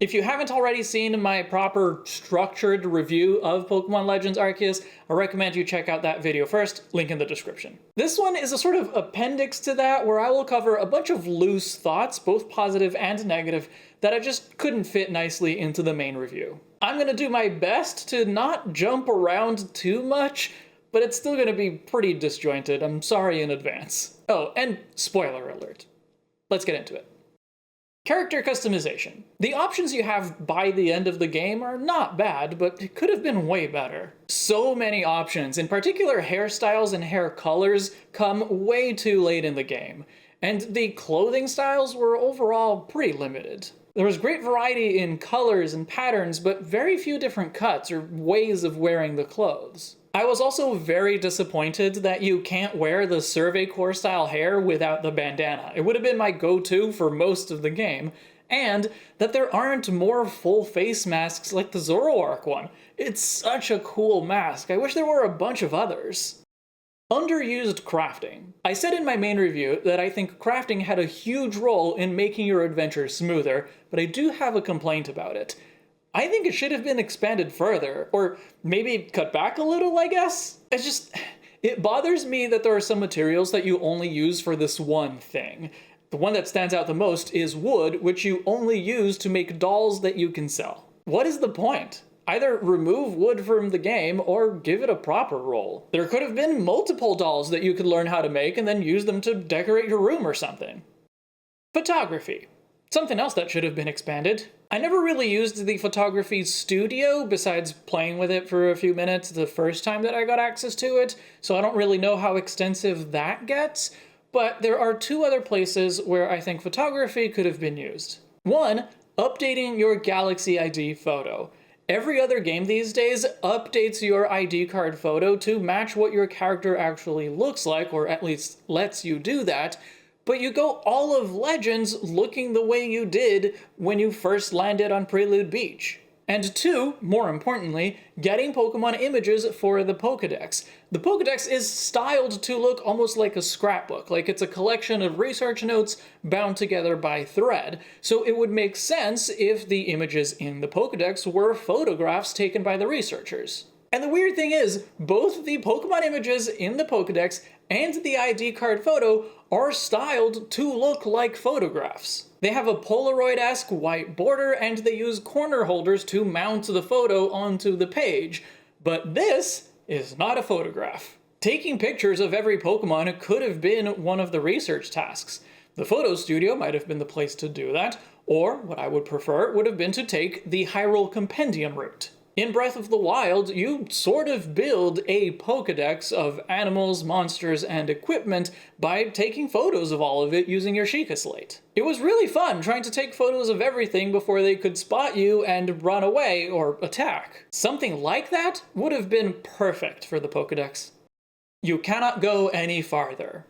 If you haven't already seen my proper structured review of Pokemon Legends Arceus, I recommend you check out that video first, link in the description. This one is a sort of appendix to that where I will cover a bunch of loose thoughts, both positive and negative, that I just couldn't fit nicely into the main review. I'm gonna do my best to not jump around too much, but it's still gonna be pretty disjointed. I'm sorry in advance. Oh, and spoiler alert. Let's get into it. Character customization. The options you have by the end of the game are not bad, but it could have been way better. So many options, in particular hairstyles and hair colors, come way too late in the game, and the clothing styles were overall pretty limited. There was great variety in colors and patterns, but very few different cuts or ways of wearing the clothes. I was also very disappointed that you can't wear the Survey Corps style hair without the bandana. It would have been my go-to for most of the game, and that there aren't more full face masks like the Zoroark one. It's such a cool mask. I wish there were a bunch of others. Underused crafting. I said in my main review that I think crafting had a huge role in making your adventure smoother, but I do have a complaint about it. I think it should have been expanded further, or maybe cut back a little, I guess? It bothers me that there are some materials that you only use for this one thing. The one that stands out the most is wood, which you only use to make dolls that you can sell. What is the point? Either remove wood from the game or give it a proper role. There could have been multiple dolls that you could learn how to make and then use them to decorate your room or something. Photography. Something else that should have been expanded. I never really used the photography studio besides playing with it for a few minutes the first time that I got access to it, so I don't really know how extensive that gets, but there are two other places where I think photography could have been used. One, updating your Galaxy ID photo. Every other game these days updates your ID card photo to match what your character actually looks like, or at least lets you do that, but you go all of Legends looking the way you did when you first landed on Prelude Beach. And two, more importantly, getting Pokemon images for the Pokédex. The Pokédex is styled to look almost like a scrapbook, like it's a collection of research notes bound together by thread, so it would make sense if the images in the Pokédex were photographs taken by the researchers. And the weird thing is, both the Pokemon images in the Pokédex and the ID card photo are styled to look like photographs. They have a Polaroid-esque white border and they use corner holders to mount the photo onto the page. But this is not a photograph. Taking pictures of every Pokemon could have been one of the research tasks. The photo studio might have been the place to do that, or what I would prefer would have been to take the Hyrule Compendium route. In Breath of the Wild, you sort of build a Pokédex of animals, monsters, and equipment by taking photos of all of it using your Sheikah Slate. It was really fun trying to take photos of everything before they could spot you and run away or attack. Something like that would have been perfect for the Pokédex. You cannot go any farther.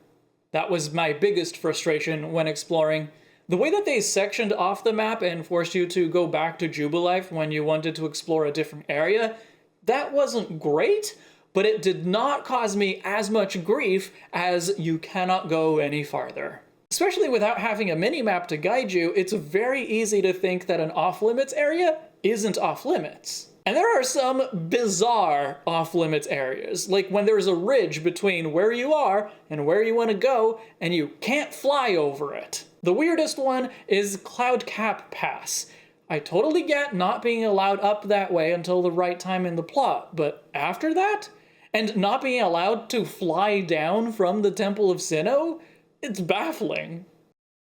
That was my biggest frustration when exploring. The way that they sectioned off the map and forced you to go back to Jubilife when you wanted to explore a different area, that wasn't great, but it did not cause me as much grief as you cannot go any farther. Especially without having a mini-map to guide you, it's very easy to think that an off-limits area isn't off-limits. And there are some bizarre off-limits areas, like when there's a ridge between where you are and where you want to go, and you can't fly over it. The weirdest one is Cloud Cap Pass. I totally get not being allowed up that way until the right time in the plot, but after that? And not being allowed to fly down from the Temple of Sinnoh? It's baffling.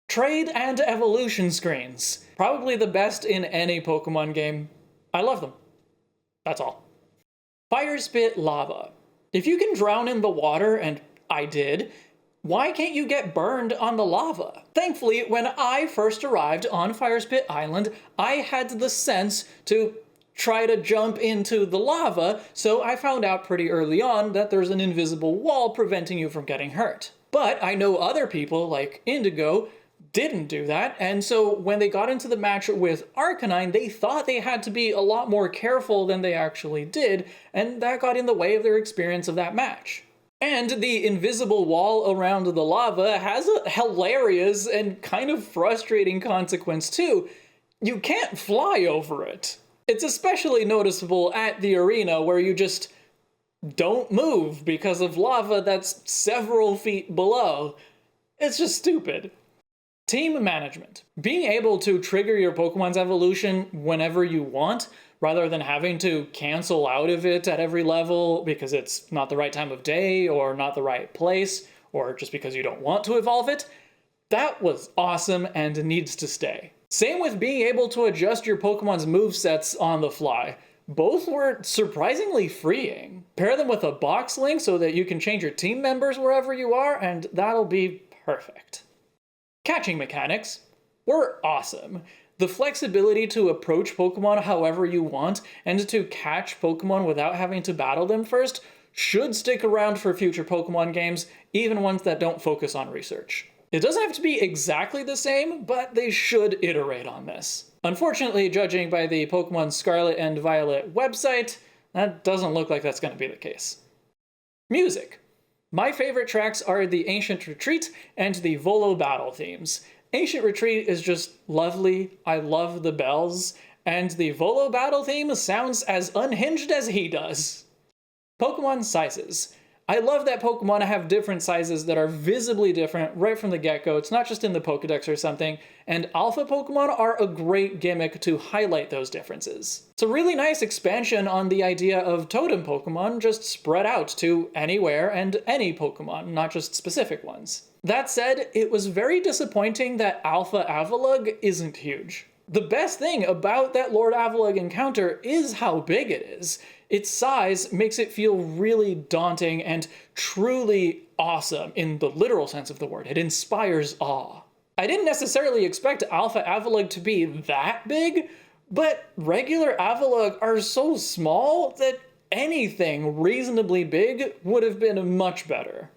Trade and evolution screens. Probably the best in any Pokemon game. I love them. That's all. Firepit Lava. If you can drown in the water, and I did, why can't you get burned on the lava? Thankfully, when I first arrived on Firepit Island, I had the sense to try to jump into the lava, so I found out pretty early on that there's an invisible wall preventing you from getting hurt. But I know other people, like Indigo, didn't do that, and so when they got into the match with Arcanine, they thought they had to be a lot more careful than they actually did, and that got in the way of their experience of that match. And the invisible wall around the lava has a hilarious and kind of frustrating consequence too. you can't fly over it. It's especially noticeable at the arena where you just don't move because of lava that's several feet below. It's just stupid. Team management. Being able to trigger your Pokemon's evolution whenever you want, rather than having to cancel out of it at every level because it's not the right time of day or not the right place, or just because you don't want to evolve it, that was awesome and needs to stay. Same with being able to adjust your Pokemon's movesets on the fly. Both were surprisingly freeing. Pair them with a box link so that you can change your team members wherever you are, and that'll be perfect. Catching mechanics were awesome. The flexibility to approach Pokemon however you want and to catch Pokemon without having to battle them first should stick around for future Pokemon games, even ones that don't focus on research. It doesn't have to be exactly the same, but they should iterate on this. Unfortunately, judging by the Pokemon Scarlet and Violet website, that doesn't look like that's going to be the case. Music. My favorite tracks are the Ancient Retreat and the Volo Battle themes. Ancient Retreat is just lovely, I love the bells, and the Volo Battle theme sounds as unhinged as he does. Pokemon sizes. I love that Pokemon have different sizes that are visibly different right from the get-go. It's not just in the Pokedex or something, and Alpha Pokemon are a great gimmick to highlight those differences. It's a really nice expansion on the idea of Totem Pokemon just spread out to anywhere and any Pokemon, not just specific ones. That said, it was very disappointing that Alpha Avalugg isn't huge. The best thing about that Lord Avalugg encounter is how big it is. Its size makes it feel really daunting and truly awesome in the literal sense of the word. It inspires awe. I didn't necessarily expect Alpha Avalugg to be that big, but regular Avalugg are so small that anything reasonably big would have been much better.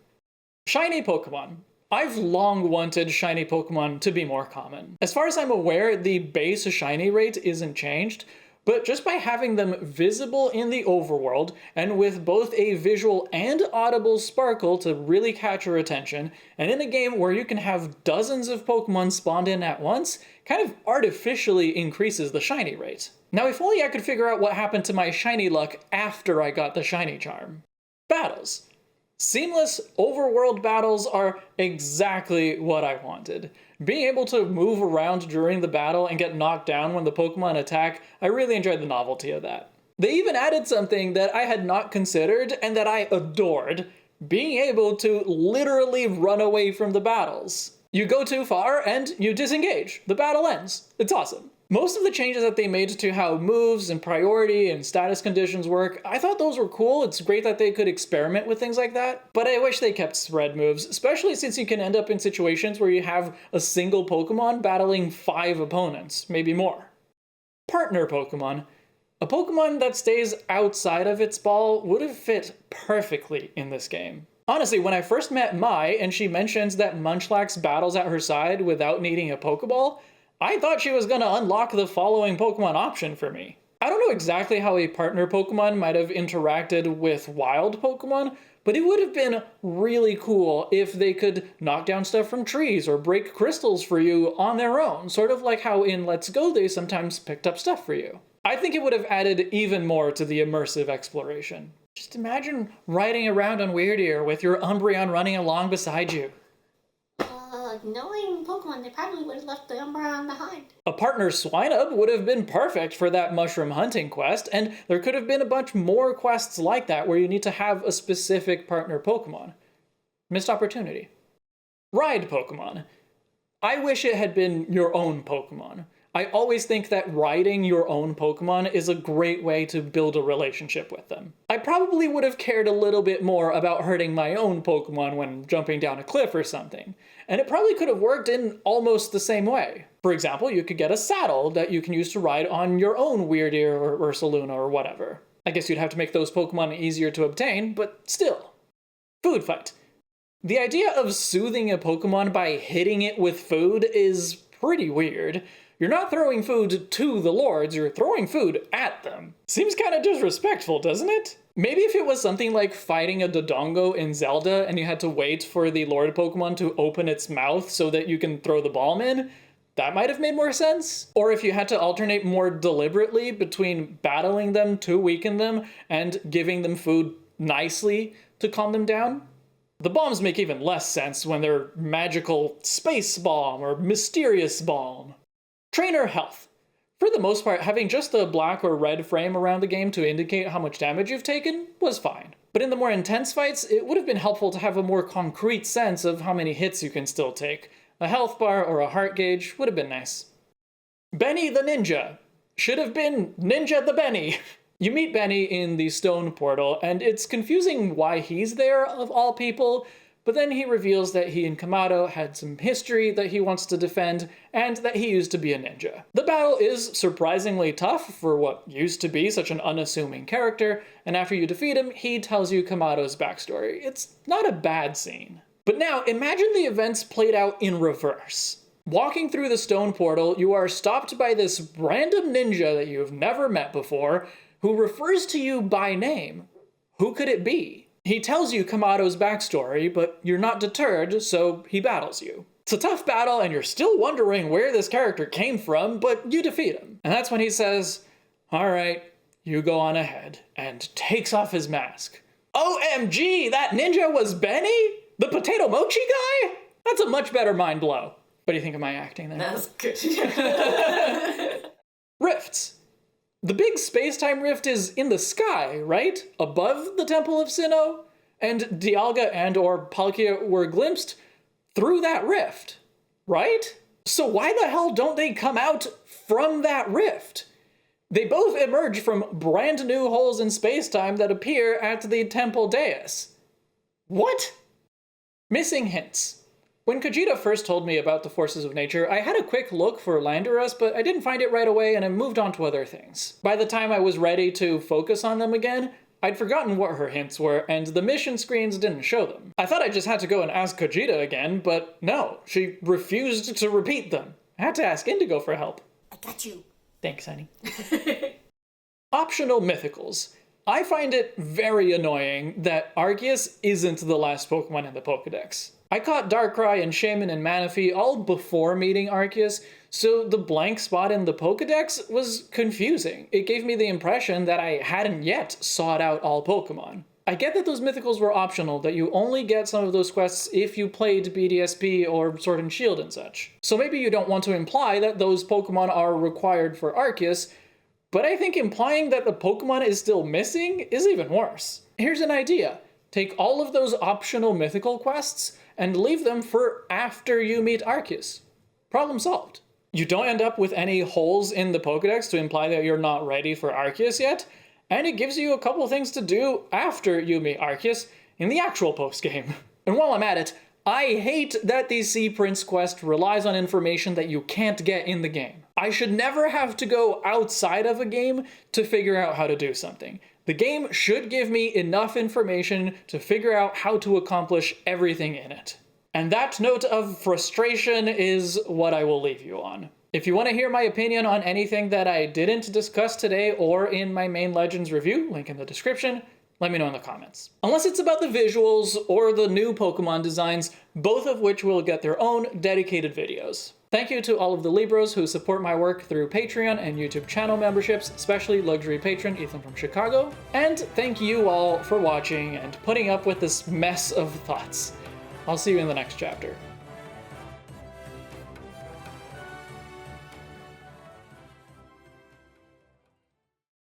Shiny Pokemon. I've long wanted shiny Pokemon to be more common. As far as I'm aware, the base shiny rate isn't changed, but just by having them visible in the overworld, and with both a visual and audible sparkle to really catch your attention, and in a game where you can have dozens of Pokemon spawned in at once, kind of artificially increases the shiny rate. Now, if only I could figure out what happened to my shiny luck after I got the shiny charm. Battles. Seamless overworld battles are exactly what I wanted. Being able to move around during the battle and get knocked down when the Pokemon attack, I really enjoyed the novelty of that. They even added something that I had not considered and that I adored, being able to literally run away from the battles. You go too far and you disengage. The battle ends. It's awesome. Most of the changes that they made to how moves and priority and status conditions work, I thought those were cool. It's great that they could experiment with things like that, but I wish they kept spread moves, especially since you can end up in situations where you have a single Pokemon battling 5 opponents, maybe more. Partner Pokemon. A Pokemon that stays outside of its ball would have fit perfectly in this game. Honestly, when I first met Mai and she mentions that Munchlax battles at her side without needing a Pokeball, I thought she was going to unlock the following Pokemon option for me. I don't know exactly how a partner Pokemon might have interacted with wild Pokemon, but it would have been really cool if they could knock down stuff from trees or break crystals for you on their own, sort of like how in Let's Go they sometimes picked up stuff for you. I think it would have added even more to the immersive exploration. Just imagine riding around on Weirdeer with your Umbreon running along beside you. Knowing Pokemon, they probably would have left the Umbreon behind. A partner Swinub would have been perfect for that mushroom hunting quest, and there could have been a bunch more quests like that where you need to have a specific partner Pokemon. Missed opportunity. Ride Pokemon. I wish it had been your own Pokemon. I always think that riding your own Pokemon is a great way to build a relationship with them. I probably would have cared a little bit more about hurting my own Pokemon when jumping down a cliff or something, and it probably could have worked in almost the same way. For example, you could get a saddle that you can use to ride on your own Weirdeer or Ursaluna or whatever. I guess you'd have to make those Pokemon easier to obtain, but still. Food fight. The idea of soothing a Pokemon by hitting it with food is pretty weird. You're not throwing food to the lords, you're throwing food at them. Seems kind of disrespectful, doesn't it? Maybe if it was something like fighting a Dodongo in Zelda and you had to wait for the Lord Pokemon to open its mouth so that you can throw the balm in, that might have made more sense. Or if you had to alternate more deliberately between battling them to weaken them and giving them food nicely to calm them down. The bombs make even less sense when they're magical space bomb or mysterious bomb. Trainer health. For the most part, having just a black or red frame around the game to indicate how much damage you've taken was fine. But in the more intense fights, it would have been helpful to have a more concrete sense of how many hits you can still take. A health bar or a heart gauge would have been nice. Benny the Ninja. Should have been Ninja the Benny. You meet Benny in the stone portal, and it's confusing why he's there of all people, but then he reveals that he and Kamado had some history that he wants to defend, and that he used to be a ninja. The battle is surprisingly tough for what used to be such an unassuming character, and after you defeat him, he tells you Kamado's backstory. It's not a bad scene. But now, imagine the events played out in reverse. Walking through the stone portal, you are stopped by this random ninja that you've never met before, who refers to you by name. Who could it be? He tells you Kamado's backstory, but you're not deterred, so he battles you. It's a tough battle, and you're still wondering where this character came from, but you defeat him. And that's when he says, "All right, you go on ahead," and takes off his mask. OMG, that ninja was Benny? The potato mochi guy? That's a much better mind blow. What do you think of my acting there? That was good. Rifts. The big space-time rift is in the sky, right? Above the Temple of Sinnoh? And Dialga and or Palkia were glimpsed through that rift, right? So why the hell don't they come out from that rift? They both emerge from brand new holes in space-time that appear at the temple dais. What? Missing hints. When Khajiit first told me about the forces of nature, I had a quick look for Landorus, but I didn't find it right away and I moved on to other things. By the time I was ready to focus on them again, I'd forgotten what her hints were, and the mission screens didn't show them. I thought I just had to go and ask Khajiit again, but no, she refused to repeat them. I had to ask Indigo for help. I got you. Thanks, honey. Optional Mythicals. I find it very annoying that Arceus isn't the last Pokemon in the Pokedex. I caught Darkrai and Shaman and Manaphy all before meeting Arceus, so the blank spot in the Pokedex was confusing. It gave me the impression that I hadn't yet sought out all Pokemon. I get that those Mythicals were optional, that you only get some of those quests if you played BDSP or Sword and Shield and such. So maybe you don't want to imply that those Pokemon are required for Arceus, but I think implying that the Pokemon is still missing is even worse. Here's an idea. Take all of those optional mythical quests and leave them for after you meet Arceus. Problem solved. You don't end up with any holes in the Pokedex to imply that you're not ready for Arceus yet, and it gives you a couple things to do after you meet Arceus in the actual post-game. And while I'm at it, I hate that the Sea Prince quest relies on information that you can't get in the game. I should never have to go outside of a game to figure out how to do something. The game should give me enough information to figure out how to accomplish everything in it. And that note of frustration is what I will leave you on. If you want to hear my opinion on anything that I didn't discuss today or in my main Legends review, link in the description, let me know in the comments. Unless it's about the visuals or the new Pokemon designs, both of which will get their own dedicated videos. Thank you to all of the Libros who support my work through Patreon and YouTube channel memberships, especially luxury patron Ethan from Chicago. And thank you all for watching and putting up with this mess of thoughts. I'll see you in the next chapter.